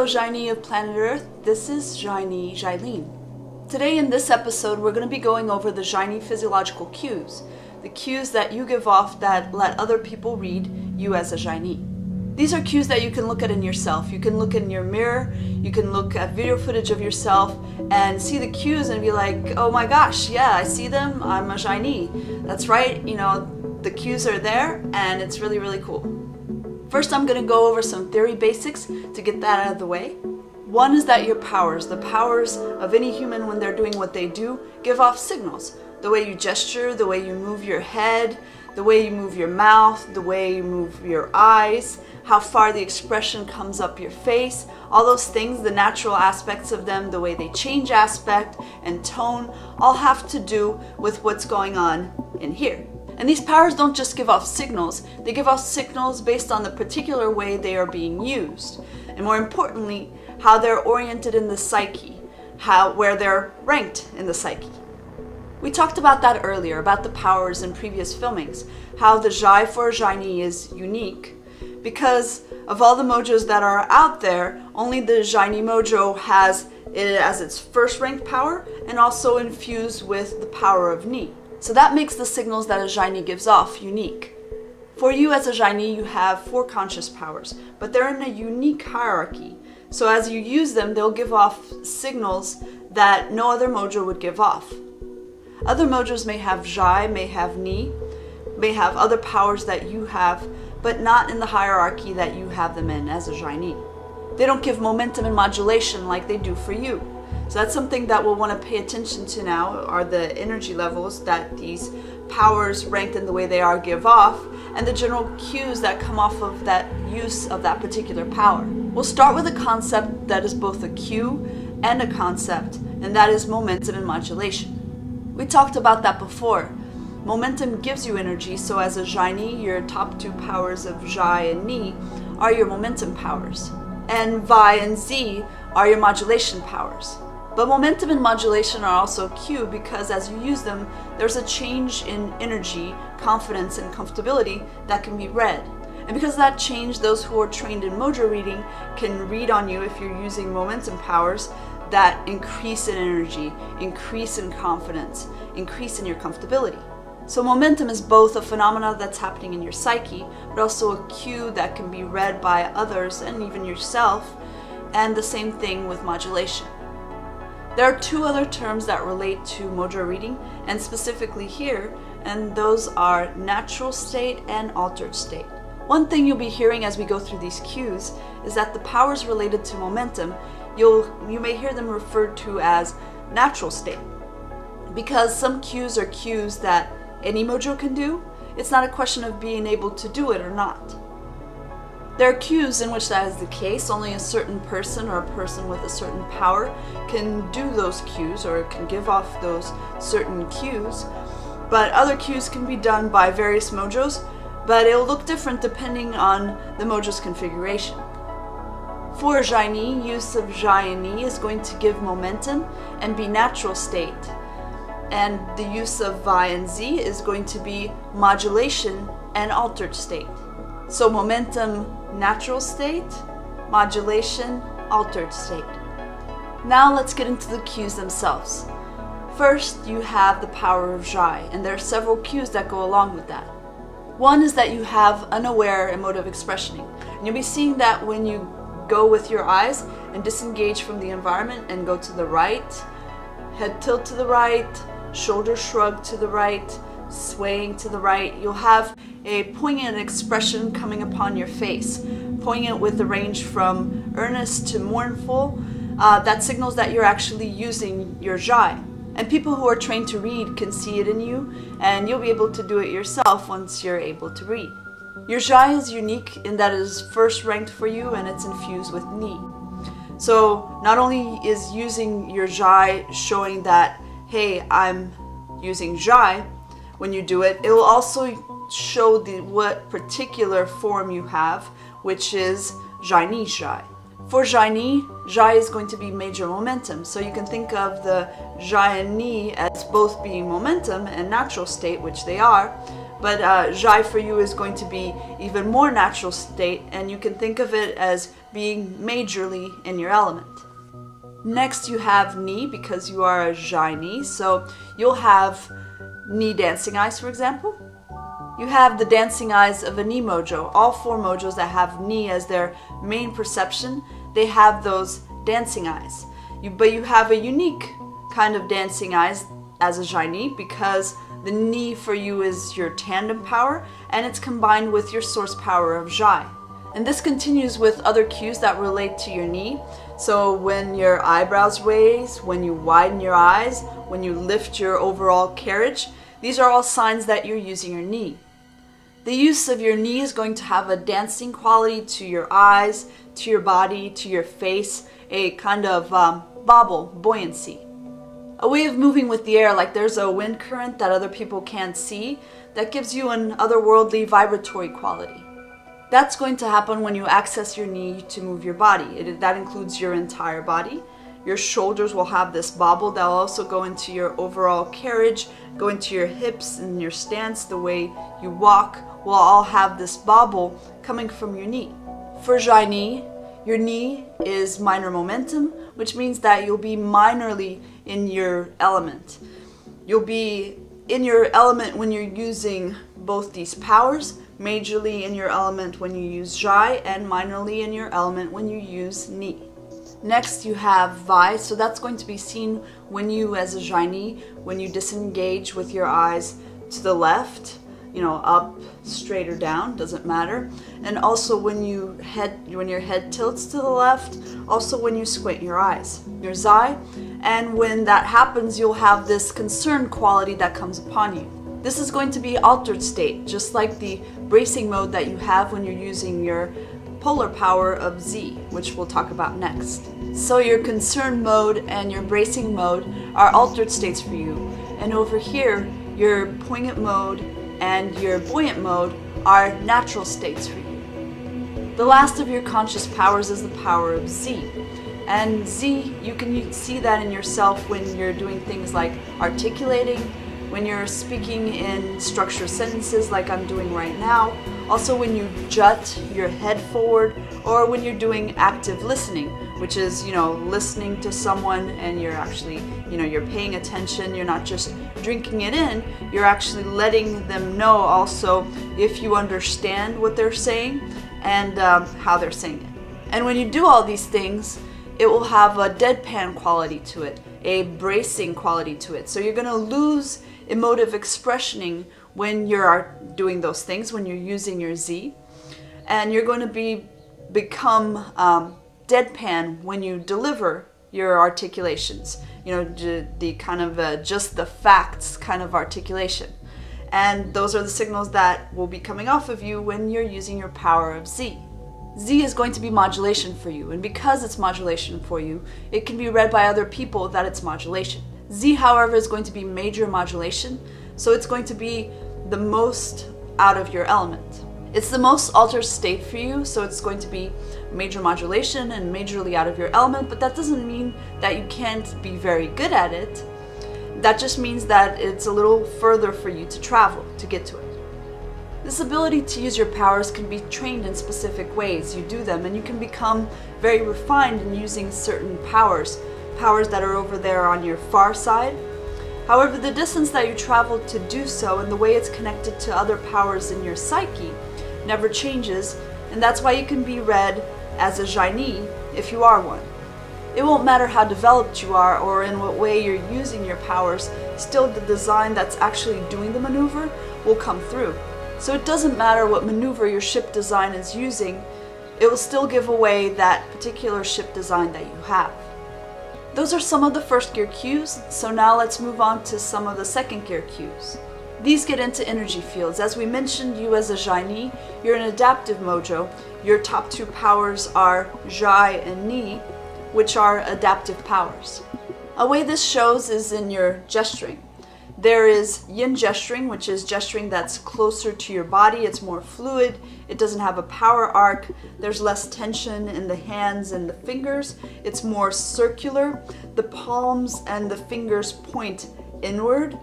fellow Xai'nyy of planet Earth, this is Xai'nyy. Today in this episode we're going to be going over the Xai'nyy physiological cues, the cues that you give off that let other people read you as a Xai'nyy. These are cues that you can look at in yourself. You can look in your mirror, you can look at video footage of yourself and see the cues and be like, oh my gosh, yeah, I see them, I'm a Xai'nyy. That's right, you know, the cues are there and it's really, really cool. First, I'm going to go over some theory basics to get that out of the way. One is that your powers, the powers of any human when they're doing what they do, give off signals. The way you gesture, the way you move your head, the way you move your mouth, the way you move your eyes, how far the expression comes up your face, all those things, the natural aspects of them, the way they change aspect and tone, all have to do with what's going on in here. And these powers don't just give off signals, they give off signals based on the particular way they are being used. And more importantly, how they're oriented in the psyche, where they're ranked in the psyche. We talked about that earlier, about the powers in previous filmings, how the Xai for a Xai'nyy is unique. Because of all the mojos that are out there, only the Xai'nyy mojo has it as its first ranked power and also infused with the power of Ni. So that makes the signals that a Xai'nyy gives off unique. For you as a Xai'nyy, you have 4 conscious powers, but they're in a unique hierarchy. So as you use them, they'll give off signals that no other mojo would give off. Other mojos may have Xai, may have Ni, may have other powers that you have, but not in the hierarchy that you have them in as a Xai'nyy. They don't give momentum and modulation like they do for you. So that's something that we'll want to pay attention to now, are the energy levels that these powers ranked in the way they are give off, and the general cues that come off of that use of that particular power. We'll start with a concept that is both a cue and a concept, and that is momentum and modulation. We talked about that before. Momentum gives you energy, so as a Xai'nyy, your top 2 powers of Xai and Ni are your momentum powers, and Vi and Z are your modulation powers. But momentum and modulation are also a cue because as you use them, there's a change in energy, confidence, and comfortability that can be read. And because of that change, those who are trained in mojo reading can read on you if you're using momentum powers that increase in energy, increase in confidence, increase in your comfortability. So momentum is both a phenomena that's happening in your psyche, but also a cue that can be read by others and even yourself, and the same thing with modulation. There are 2 other terms that relate to mojo reading, and specifically here, and those are natural state and altered state. One thing you'll be hearing as we go through these cues is that the powers related to momentum, you may hear them referred to as natural state. Because some cues are cues that any mojo can do, it's not a question of being able to do it or not. There are cues in which that is the case. Only a certain person or a person with a certain power can do those cues or can give off those certain cues. But other cues can be done by various mojos, but it will look different depending on the mojo's configuration. For a Xai'nyy, use of Xai and Ni is going to give momentum and be natural state. And the use of Vi and Z is going to be modulation and altered state. So momentum, natural state, modulation, altered state. Now let's get into the cues themselves. First, you have the power of Xai, and there are several cues that go along with that. One is that you have unaware emotive expressioning. And you'll be seeing that when you go with your eyes and disengage from the environment and go to the right, head tilt to the right, shoulder shrug to the right, swaying to the right. You'll have a poignant expression coming upon your face, poignant with the range from earnest to mournful. That signals that you're actually using your Xai. And people who are trained to read can see it in you, and you'll be able to do it yourself once you're able to read. Your Xai is unique in that it is first ranked for you and it's infused with Ni. So not only is using your Xai showing that, hey, I'm using Xai, when you do it, it will also show what particular form you have, which is Xai'nyy Xai. For Xai'nyy, Xai is going to be major momentum, so you can think of the Xai and Ni as both being momentum and natural state, which they are, But Xai'nyy for you is going to be even more natural state, and you can think of it as being majorly in your element. Next you have Xai'nyy, because you are a Xai'nyy, so you'll have Xai'nyy dancing eyes, for example. You have the dancing eyes of a Xai'nyy mojo. All 4 mojos that have Xai'nyy as their main perception, they have those dancing eyes. But you have a unique kind of dancing eyes as a Xai'nyy, because the Xai'nyy for you is your tandem power, and it's combined with your source power of Xai'nyy. And this continues with other cues that relate to your Xai'nyy. So when your eyebrows raise, when you widen your eyes, when you lift your overall carriage, these are all signs that you're using your Xai'nyy. The use of your Xai'nyy is going to have a dancing quality to your eyes, to your body, to your face, a kind of bobble, buoyancy. A way of moving with the air, like there's a wind current that other people can't see, that gives you an otherworldly vibratory quality. That's going to happen when you access your Xai'nyy to move your body. That includes your entire body. Your shoulders will have this bobble that will also go into your overall carriage, go into your hips and your stance, the way you walk will all have this bobble coming from your Xai'nyy. For Xai'nyy, your Xai'nyy is minor momentum, which means that you'll be minorly in your element. You'll be in your element when you're using both these powers, majorly in your element when you use Xai'nyy, and minorly in your element when you use Xai'nyy. Next you have Vi, so that's going to be seen when you, as a Xai'nyy, when you disengage with your eyes to the left, up, straight or down, doesn't matter. And also when your head tilts to the left, also when you squint your eyes, your Xai'nyy. And when that happens, you'll have this concerned quality that comes upon you. This is going to be altered state, just like the bracing mode that you have when you're using your polar power of Z, which we'll talk about next. So your concerned mode and your bracing mode are altered states for you. And over here, your poignant mode and your buoyant mode are natural states for you. The last of your conscious powers is the power of Z. And Z, you can see that in yourself when you're doing things like articulating, when you're speaking in structured sentences like I'm doing right now, also when you jut your head forward, or when you're doing active listening, which is, listening to someone and you're actually, you're paying attention, you're not just drinking it in, you're actually letting them know also if you understand what they're saying and how they're saying it. And when you do all these things, it will have a deadpan quality to it, a bracing quality to it. So you're going to lose emotive expressioning when you're doing those things, when you're using your Z, and you're going to become deadpan when you deliver your articulations, the kind of just the facts kind of articulation. And those are the signals that will be coming off of you when you're using your power of Z. Z is going to be modulation for you, and because it's modulation for you, it can be read by other people that it's modulation. Z, however, is going to be major modulation, so it's going to be the most out of your element. It's the most altered state for you, so it's going to be major modulation and majorly out of your element, but that doesn't mean that you can't be very good at it. That just means that it's a little further for you to travel to get to it. This ability to use your powers can be trained in specific ways. You do them and you can become very refined in using certain powers that are over there on your far side. However, the distance that you travel to do so and the way it's connected to other powers in your psyche never changes, and that's why you can be read as a Xai'nyy if you are one. It won't matter how developed you are or in what way you're using your powers, still the design that's actually doing the maneuver will come through. So it doesn't matter what maneuver your ship design is using, it will still give away that particular ship design that you have. Those are some of the first gear cues, so now let's move on to some of the second gear cues. These get into energy fields. As we mentioned, you as a Xai'nyy, you're an adaptive mojo. Your top 2 powers are Xai'nyy and Xai'nyy, which are adaptive powers. A way this shows is in your gesturing. There is yin gesturing, which is gesturing that's closer to your body. It's more fluid. It doesn't have a power arc. There's less tension in the hands and the fingers. It's more circular. The palms and the fingers point inward.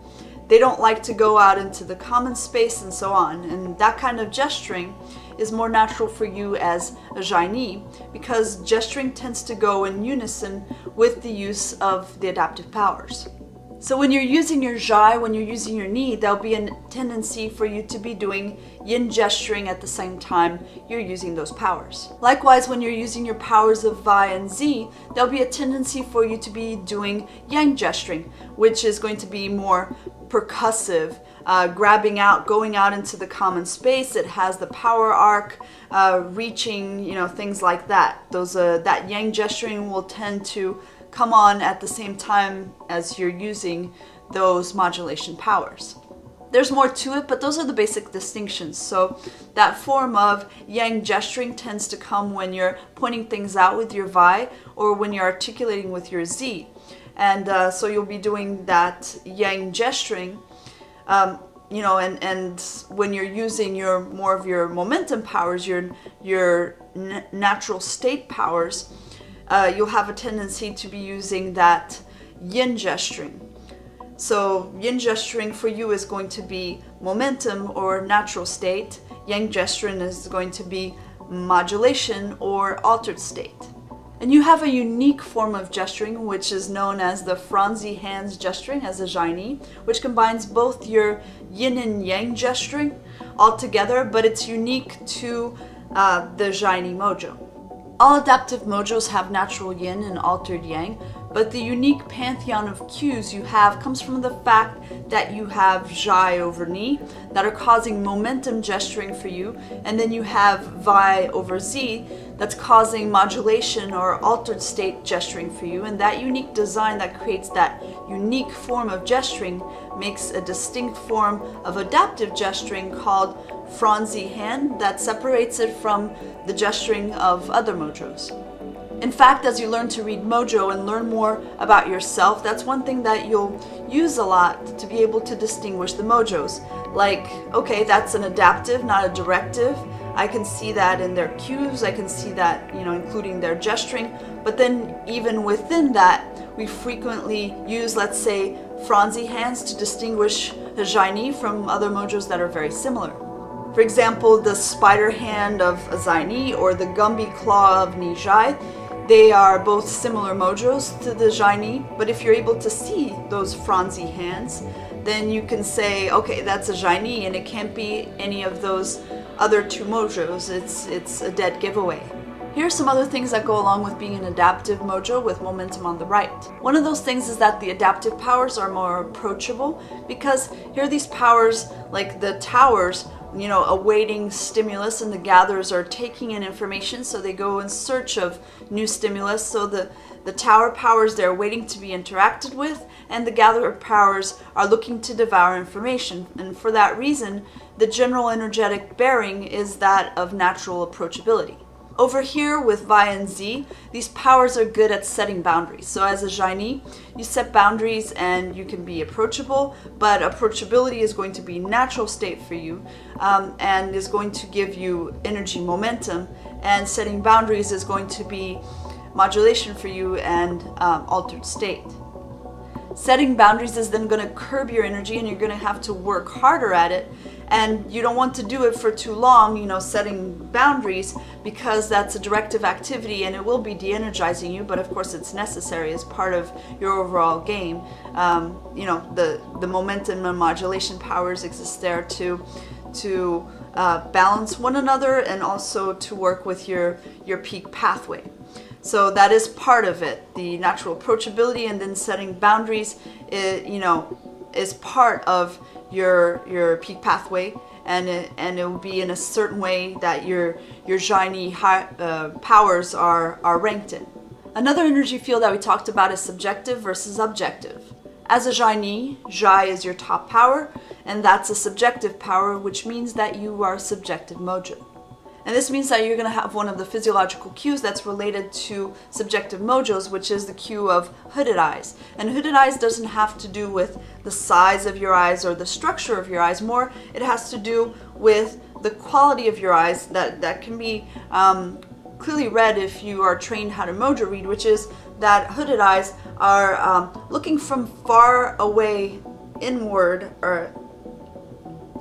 They don't like to go out into the common space and so on. And that kind of gesturing is more natural for you as a Xai'nyy, because gesturing tends to go in unison with the use of the adaptive powers. So when you're using your Xai, when you're using your Nyi, there'll be a tendency for you to be doing yin gesturing at the same time you're using those powers. Likewise, when you're using your powers of Vi and Zi, there'll be a tendency for you to be doing yang gesturing, which is going to be more percussive, grabbing out, going out into the common space. It has the power arc, reaching, things like that. That yang gesturing will tend to come on at the same time as you're using those modulation powers. There's more to it, but those are the basic distinctions. So that form of yang gesturing tends to come when you're pointing things out with your Vi, or when you're articulating with your Zi. And so you'll be doing that yang gesturing, and when you're using more of your momentum powers, your natural state powers, you'll have a tendency to be using that yin gesturing. So yin gesturing for you is going to be momentum or natural state. Yang gesturing is going to be modulation or altered state. And you have a unique form of gesturing, which is known as the Franzi hands gesturing as a Xai'nyy, which combines both your yin and yang gesturing all together, but it's unique to the Xai'nyy mojo. All adaptive mojos have natural yin and altered yang, but the unique pantheon of cues you have comes from the fact that you have Xai over Nyi that are causing momentum gesturing for you, and then you have Vi over Zi that's causing modulation or altered state gesturing for you. And that unique design that creates that unique form of gesturing makes a distinct form of adaptive gesturing called Franzi hand that separates it from the gesturing of other mojos. In fact, as you learn to read mojo and learn more about yourself, that's one thing that you'll use a lot to be able to distinguish the mojos. Like, okay, that's an adaptive, not a directive. I can see that in their cues, I can see that, including their gesturing. But then even within that, we frequently use, let's say, Franzi hands to distinguish a Xai'nyy from other mojos that are very similar. For example, the spider hand of a Xai'nyy or the Gumby claw of Nyi Zhai, they are both similar mojos to the Xai'nyy, but if you're able to see those Franzi hands, then you can say, okay, that's a Xai'nyy and it can't be any of those other two mojos. It's a dead giveaway. Here are some other things that go along with being an adaptive mojo with momentum on the right. One of those things is that the adaptive powers are more approachable, because here are these powers like the towers, awaiting stimulus, and the gatherers are taking in information, so they go in search of new stimulus. So the tower powers, they're waiting to be interacted with, and the gatherer powers are looking to devour information. And for that reason, the general energetic bearing is that of natural approachability. Over here with Vi and Zi, these powers are good at setting boundaries. So as a Xai'nyy, you set boundaries and you can be approachable, but approachability is going to be natural state for you, and is going to give you energy momentum, and setting boundaries is going to be modulation for you and altered state. Setting boundaries is then going to curb your energy, and you're going to have to work harder at it. And you don't want to do it for too long, setting boundaries, because that's a directive activity and it will be de-energizing you, but of course it's necessary as part of your overall game. The momentum and modulation powers exist there to balance one another, and also to work with your peak pathway. So that is part of it. The natural approachability and then setting boundaries, is part of your peak pathway, and it will be in a certain way that your Xai'nyy powers are ranked in. Another energy field that we talked about is subjective versus objective. As a Xai'nyy, Xai is your top power, and that's a subjective power, which means that you are a subjective mojo. And this means that you're going to have one of the physiological cues that's related to subjective mojos, which is the cue of hooded eyes. And hooded eyes doesn't have to do with the size of your eyes or the structure of your eyes. More, it has to do with the quality of your eyes that can be clearly read if you are trained how to mojo read, which is that hooded eyes are looking from far away inward or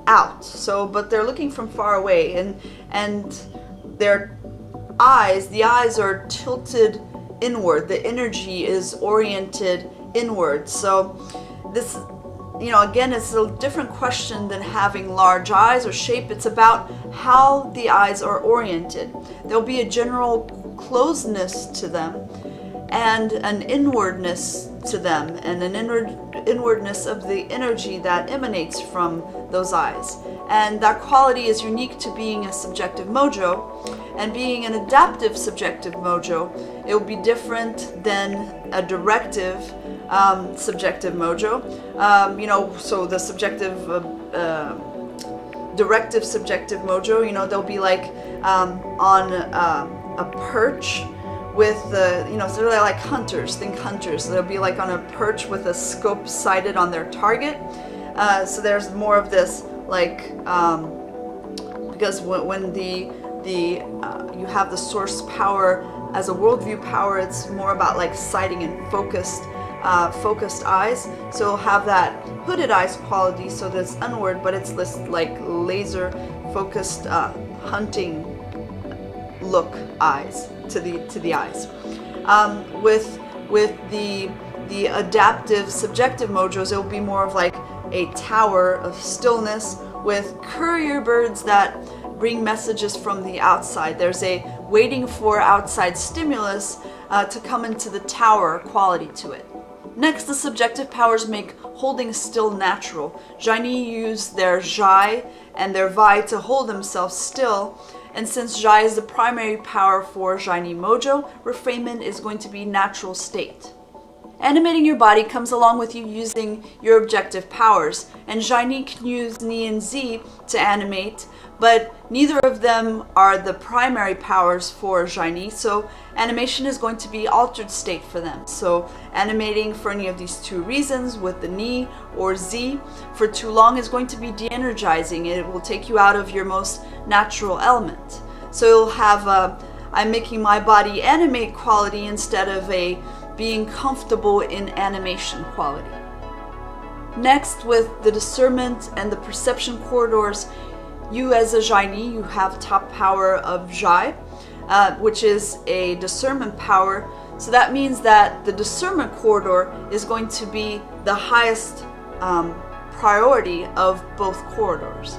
out. So, but they're looking from far away, and their eyes, the eyes are tilted inward. The energy is oriented inward. So this, you know, again, it's a different question than having large eyes or shape. It's about how the eyes are oriented. There'll be a general closeness to them and an inwardness to them, and an inwardness of the energy that emanates from those eyes. And that quality is unique to being a subjective mojo. And being an adaptive subjective mojo, it will be different than a directive subjective mojo. You know, so the subjective, directive subjective mojo, you know, they'll be like on a perch with, you know, so they're like hunters, think hunters. So they'll be like on a perch with a scope sighted on their target. So there's more of this, like, because when you have the source power as a worldview power, it's more about like sighting and focused eyes. So it'll have that hooded eyes quality, so that's inward, but it's this like laser focused hunting look eyes to the eyes. With the adaptive subjective mojos, it will be more of like a tower of stillness with courier birds that bring messages from the outside. There's a waiting for outside stimulus to come into the tower quality to it. Next, the subjective powers make holding still natural. Xai'nyy use their Xai and their Vi to hold themselves still. And since Xai is the primary power for Xai'nyy mojo, refrainment is going to be natural state. Animating your body comes along with you using your objective powers, and Xai'nyy can use Ni and Zi to animate, but neither of them are the primary powers for Xai'nyy, so animation is going to be altered state for them. So animating for any of these two reasons with the Ni or Zi for too long is going to be de-energizing. It will take you out of your most natural element. So you'll have a I'm making my body animate quality instead of a being comfortable in animation quality. Next, with the discernment and the perception corridors, you as a Xai'nyy, you have top power of Xai, which is a discernment power. So that means that the discernment corridor is going to be the highest priority of both corridors.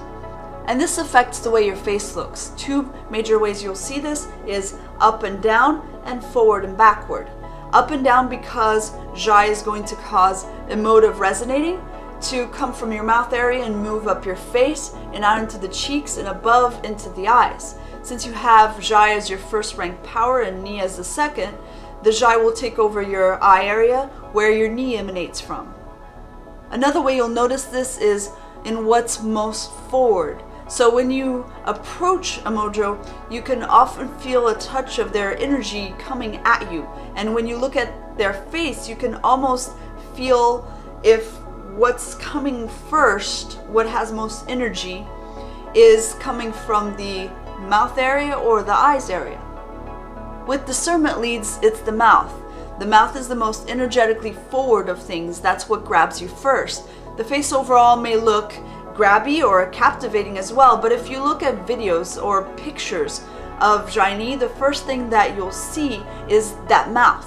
And this affects the way your face looks. Two major ways you'll see this is up and down and forward and backward. Up and down because Xai is going to cause emotive resonating to come from your mouth area and move up your face and out into the cheeks and above into the eyes. Since you have Xai as your first rank power and Ni as the second, the Xai will take over your eye area where your Ni emanates from. Another way you'll notice this is in what's most forward. So when you approach a mojo, you can often feel a touch of their energy coming at you. And when you look at their face, you can almost feel if what's coming first, what has most energy, is coming from the mouth area or the eyes area. With discernment leads, it's the mouth. The mouth is the most energetically forward of things. That's what grabs you first. The face overall may look grabby or captivating as well, but if you look at videos or pictures of Xai'nyy, the first thing that you'll see is that mouth.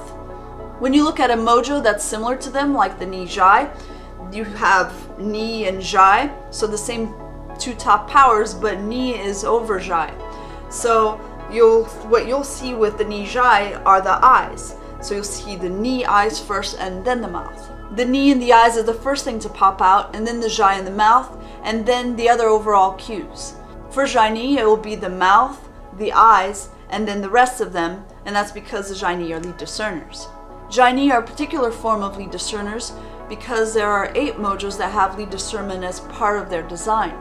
When you look at a mojo that's similar to them, like the Ni Xai, you have Ni and Xai, so the same two top powers, but Ni is over Xai. So what you'll see with the Ni Xai are the eyes. So you'll see the Ni eyes first and then the mouth. The Ni and the eyes are the first thing to pop out, and then the Xai in the mouth, and then the other overall cues. For Xai'nyy, it will be the mouth, the eyes, and then the rest of them, and that's because the Xai'nyy are lead discerners. Xai'nyy are a particular form of lead discerners because there are 8 mojos that have lead discernment as part of their design.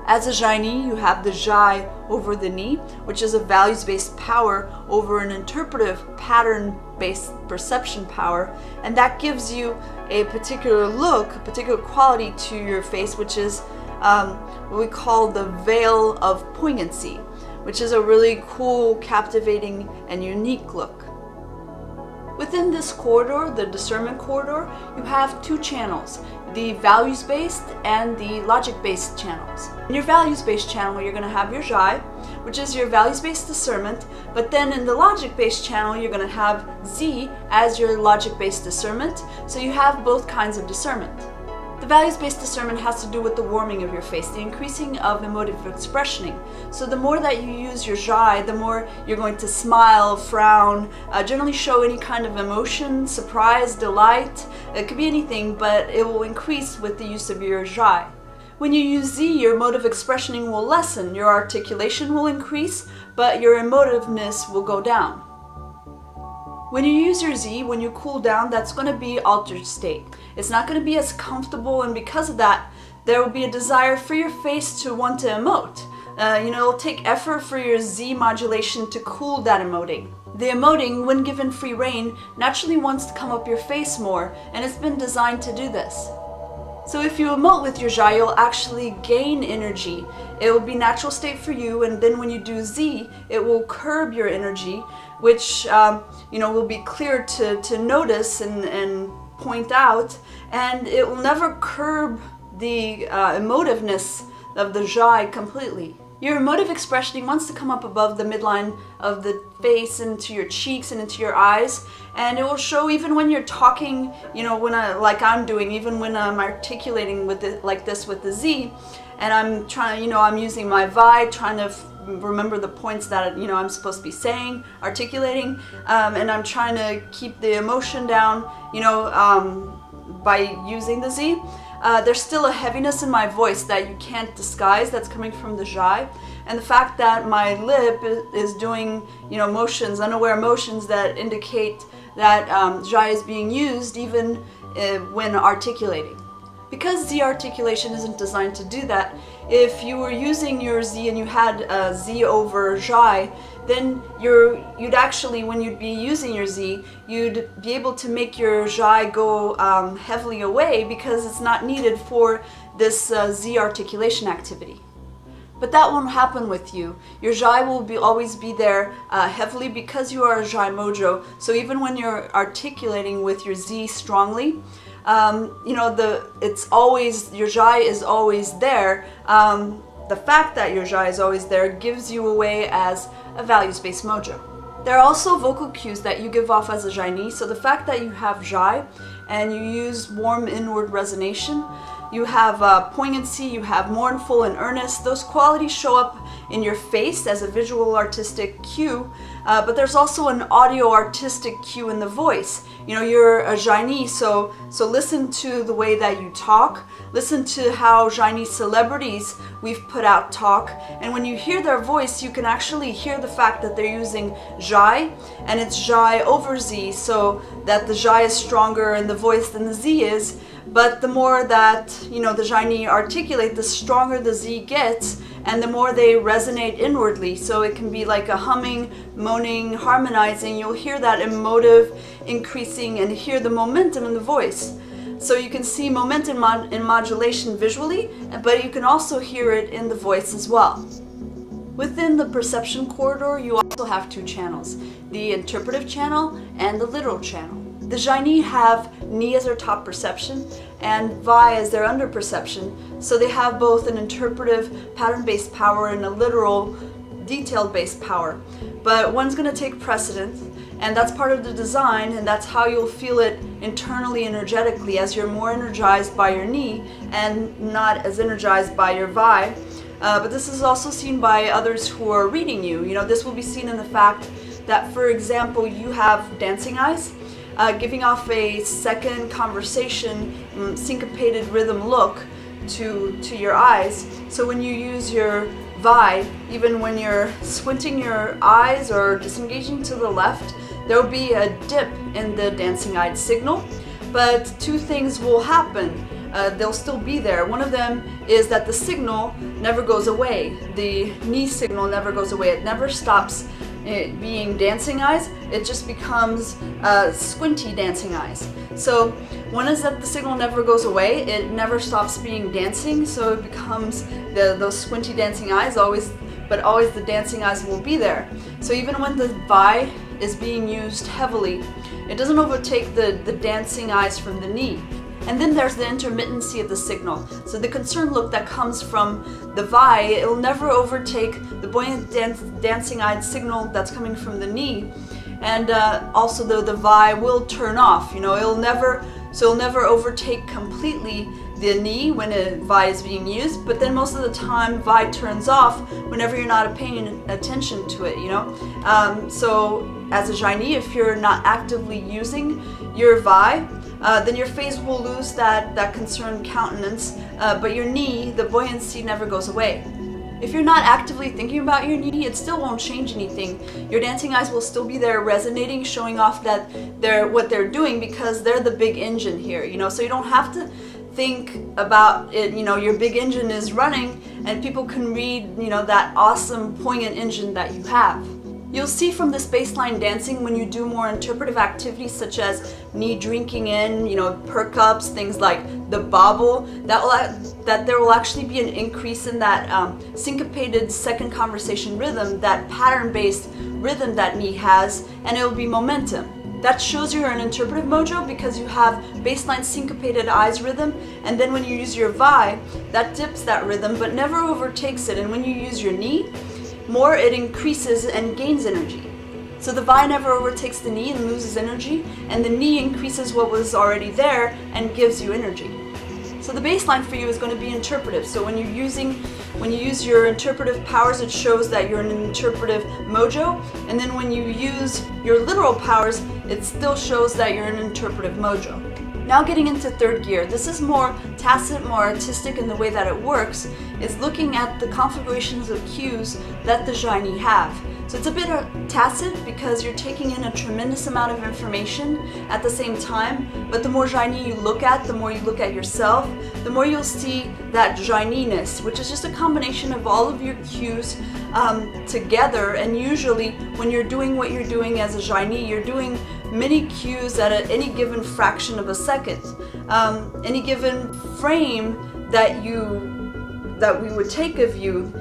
As a Xai'nyy, you have the Xai over the Ni, which is a values-based power over an interpretive pattern-based perception power, and that gives you a particular look, a particular quality to your face, which is what we call the veil of poignancy, which is a really cool, captivating, and unique look. Within this corridor, the discernment corridor, you have two channels, the values-based and the logic-based channels. In your values-based channel, you're going to have your Xai'nyy, which is your values-based discernment, but then in the logic-based channel, you're going to have Z as your logic-based discernment, so you have both kinds of discernment. The values-based discernment has to do with the warming of your face, the increasing of emotive expressioning. So the more that you use your Xai'nyy, the more you're going to smile, frown, generally show any kind of emotion, surprise, delight. It could be anything, but it will increase with the use of your Xai'nyy. When you use Z, your emotive expressioning will lessen, your articulation will increase, but your emotiveness will go down. When you use your Z, when you cool down, that's going to be altered state. It's not going to be as comfortable, and because of that, there will be a desire for your face to want to emote. It'll take effort for your Z modulation to cool that emoting. The emoting, when given free rein, naturally wants to come up your face more, and it's been designed to do this. So if you emote with your Xai'nyy, you'll actually gain energy. It will be natural state for you, and then when you do Z, it will curb your energy, which will be clear to notice and point out, and it will never curb the emotiveness of the Xai'nyy completely. Your emotive expression wants to come up above the midline of the face into your cheeks and into your eyes, and it will show even when you're talking, like I'm doing, even when I'm articulating with it like this with the Z, and I'm trying, I'm using my Vi, trying to remember the points that I'm supposed to be saying, articulating, and I'm trying to keep the emotion down, by using the Z. There's still a heaviness in my voice that you can't disguise that's coming from the Xai'nyy, and the fact that my lip is doing motions, unaware motions that indicate that Xai'nyy is being used even when articulating. Because Z articulation isn't designed to do that, if you were using your Z and you had Z over Xai'nyy, then you'd actually, when you'd be using your Z, you'd be able to make your Xai'nyy go heavily away because it's not needed for this Z articulation activity. But that won't happen with you. Your Xai'nyy will always be there heavily because you are a Xai'nyy mojo. So even when you're articulating with your Z strongly, it's always, your Xai'nyy is always there. The fact that your Xai'nyy is always there gives you away as a values-based mojo. There are also vocal cues that you give off as a Xai'nyy, so the fact that you have Xai'nyy and you use warm inward resonation, you have poignancy, you have mournful and earnest, those qualities show up in your face as a visual artistic cue, but there's also an audio artistic cue in the voice. You're a Xai'nyy, so listen to the way that you talk, listen to how Xai'nyy celebrities we've put out talk, and when you hear their voice, you can actually hear the fact that they're using Xai'nyy, and it's Xai'nyy over Z, so that the Xai'nyy is stronger in the voice than the Z is, but the more that, the Xai'nyy articulate, the stronger the Z gets, and the more they resonate inwardly. So it can be like a humming, moaning, harmonizing. You'll hear that emotive increasing and hear the momentum in the voice. So you can see momentum in modulation visually, but you can also hear it in the voice as well. Within the perception corridor, you also have two channels, the interpretive channel and the literal channel. The Xai'nyy have Ni as their top perception and Vi as their under perception, so they have both an interpretive pattern-based power and a literal detailed-based power. But one's going to take precedence, and that's part of the design, and that's how you'll feel it internally, energetically, as you're more energized by your Ni and not as energized by your Vi. But this is also seen by others who are reading you. This will be seen in the fact that, for example, you have dancing eyes, giving off a second conversation, syncopated rhythm look to your eyes. So when you use your Vi, even when you're squinting your eyes or disengaging to the left, there will be a dip in the dancing eyed signal. But two things will happen. They'll still be there. One of them is that the signal never goes away. The Ni signal never goes away. It never stops being dancing eyes. It just becomes squinty dancing eyes. So one is that the signal never goes away. It never stops being dancing. So it becomes those squinty dancing eyes but always the dancing eyes will be there. So even when the Vi is being used heavily, It doesn't overtake the dancing eyes from the knee. And then there's the intermittency of the signal. So the concerned look that comes from the Vai, it'll never overtake the buoyant dancing-eyed signal that's coming from the knee. And also the Vai will turn off. It'll never overtake completely the knee when a Vai is being used, but then most of the time Vai turns off whenever you're not paying attention to it, So as a Xai'nyy, if you're not actively using your Vai, then your face will lose that concerned countenance, but your knee, the buoyancy never goes away. If you're not actively thinking about your knee, it still won't change anything. Your dancing eyes will still be there resonating, showing off that what they're doing, because they're the big engine here, So you don't have to think about it, your big engine is running and people can read, that awesome poignant engine that you have. You'll see from this baseline dancing, when you do more interpretive activities such as knee drinking in, perk ups, things like the bobble, that there will actually be an increase in that syncopated second conversation rhythm, that pattern-based rhythm that knee has, and it will be momentum. That shows you're an interpretive mojo because you have baseline syncopated eyes rhythm, and then when you use your Vai, that dips that rhythm but never overtakes it, and when you use your knee, more it increases and gains energy. So the Vai never overtakes the knee and loses energy, and the knee increases what was already there and gives you energy. So the baseline for you is going to be interpretive. So when you use your interpretive powers, it shows that you're an interpretive mojo, and then when you use your literal powers, it still shows that you're an interpretive mojo. Now getting into third gear, this is more tacit, more artistic in the way that it works. It's looking at the configurations of cues that the Xai'nyy have. So it's a bit tacit because you're taking in a tremendous amount of information at the same time, but the more Xai'nyy you look at, the more you look at yourself, the more you'll see that Xai'nyness, which is just a combination of all of your cues together. And usually when you're doing what you're doing as a Xai'nyy, you're doing many cues at any given fraction of a second. Any given frame that we would take of you,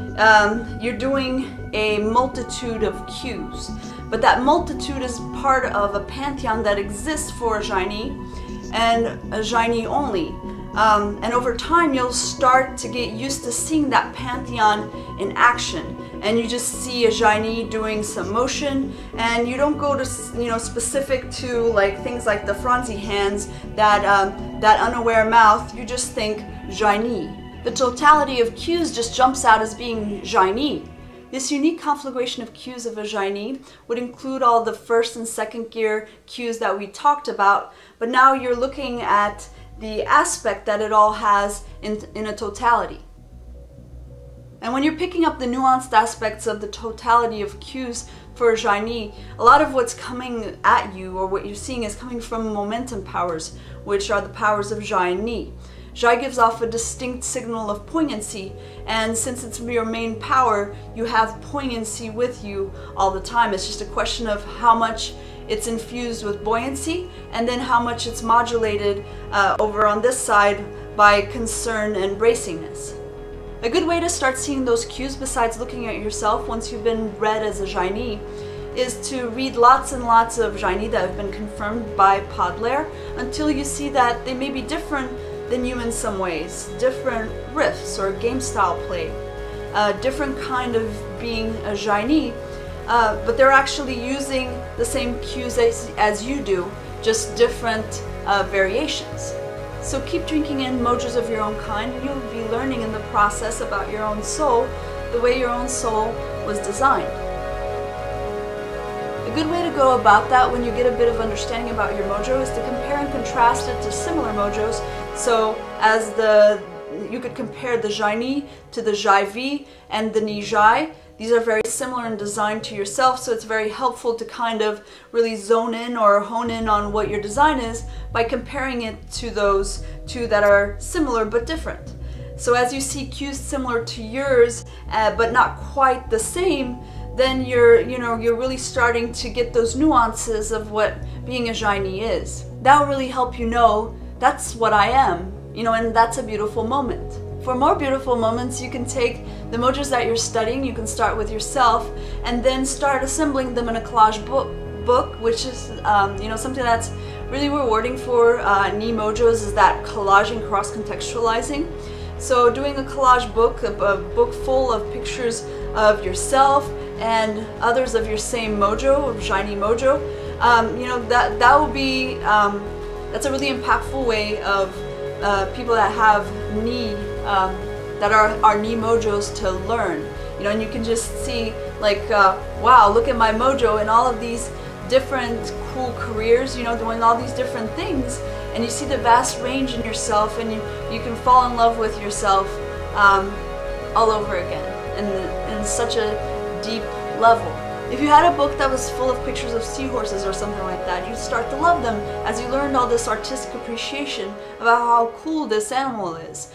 you're doing a multitude of cues. But that multitude is part of a pantheon that exists for a Xai'nyy and a Xai'nyy only. And over time you'll start to get used to seeing that pantheon in action, and you just see a Xai'nyy doing some motion, and you don't go to specific to like things like the fronzy hands, that unaware mouth. You just think Xai'nyy. The totality of cues just jumps out as being Xai'nyy. This unique conflagration of cues of a Xai'nyy would include all the first and second gear cues that we talked about, but now you're looking at the aspect that it all has in a totality. And when you're picking up the nuanced aspects of the totality of cues for a Xai'nyy, a lot of what's coming at you, or what you're seeing, is coming from momentum powers, which are the powers of Xai'nyy. Xai gives off a distinct signal of poignancy, and since it's your main power, you have poignancy with you all the time. It's just a question of how much it's infused with buoyancy, and then how much it's modulated over on this side by concern and bracingness. A good way to start seeing those cues, besides looking at yourself once you've been read as a Xai'nyy, is to read lots and lots of Xai'nyy that have been confirmed by Podler until you see that they may be different than you in some ways. Different riffs or game style play, different kind of being a Xai'nyy, but they're actually using the same cues as you do, just different variations. So keep drinking in mojos of your own kind, and you'll be learning in the process about your own soul, the way your own soul was designed. A good way to go about that when you get a bit of understanding about your mojo is to compare and contrast it to similar mojos. So you could compare the Xai'nyy to the Xai'vi and the Ni Xai. These are very similar in design to yourself, so it's very helpful to kind of really zone in or hone in on what your design is by comparing it to those two that are similar but different. So as you see cues similar to yours but not quite the same, then you're really starting to get those nuances of what being a Xai'nyy is. That will really help you know that's what I am, and that's a beautiful moment. For more beautiful moments, you can take the mojos that you're studying, you can start with yourself, and then start assembling them in a collage book, which is something that's really rewarding for Xai'nyy mojos, is that collaging, cross-contextualizing. So doing a collage book, a book full of pictures of yourself and others of your same mojo, of Xai'nyy mojo, that will be that's a really impactful way of people that have Xai'nyy, that are Xai'nyy mojos, to learn. And you can just see, like, wow, look at my mojo and all of these different cool careers, doing all these different things, and you see the vast range in yourself, and you can fall in love with yourself all over again, in such a deep level. If you had a book that was full of pictures of seahorses or something like that, you'd start to love them as you learned all this artistic appreciation about how cool this animal is.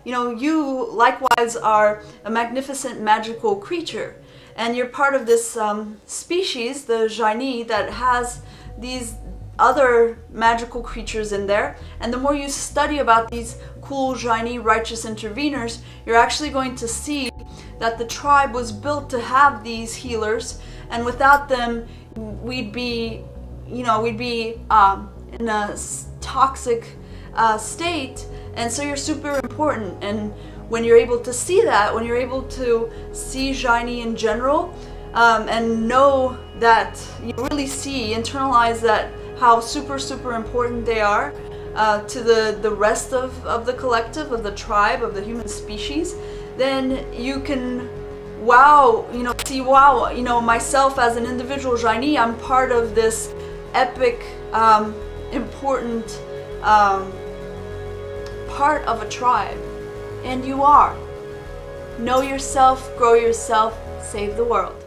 You likewise are a magnificent magical creature, and you're part of this species, the Xai'nyy, that has these other magical creatures in there. And the more you study about these cool Xai'nyy righteous interveners, you're actually going to see that the tribe was built to have these healers, and without them we'd be in a toxic state. And so you're super important. And when you're able to see that, when you're able to see Xai'nyy in general, and know that, you really see, internalize that, how super important they are to the rest of the collective, of the tribe, of the human species, then you can see, wow, myself as an individual Xai'nyy, I'm part of this epic, important part of a tribe. And you are. Know yourself, grow yourself, save the world.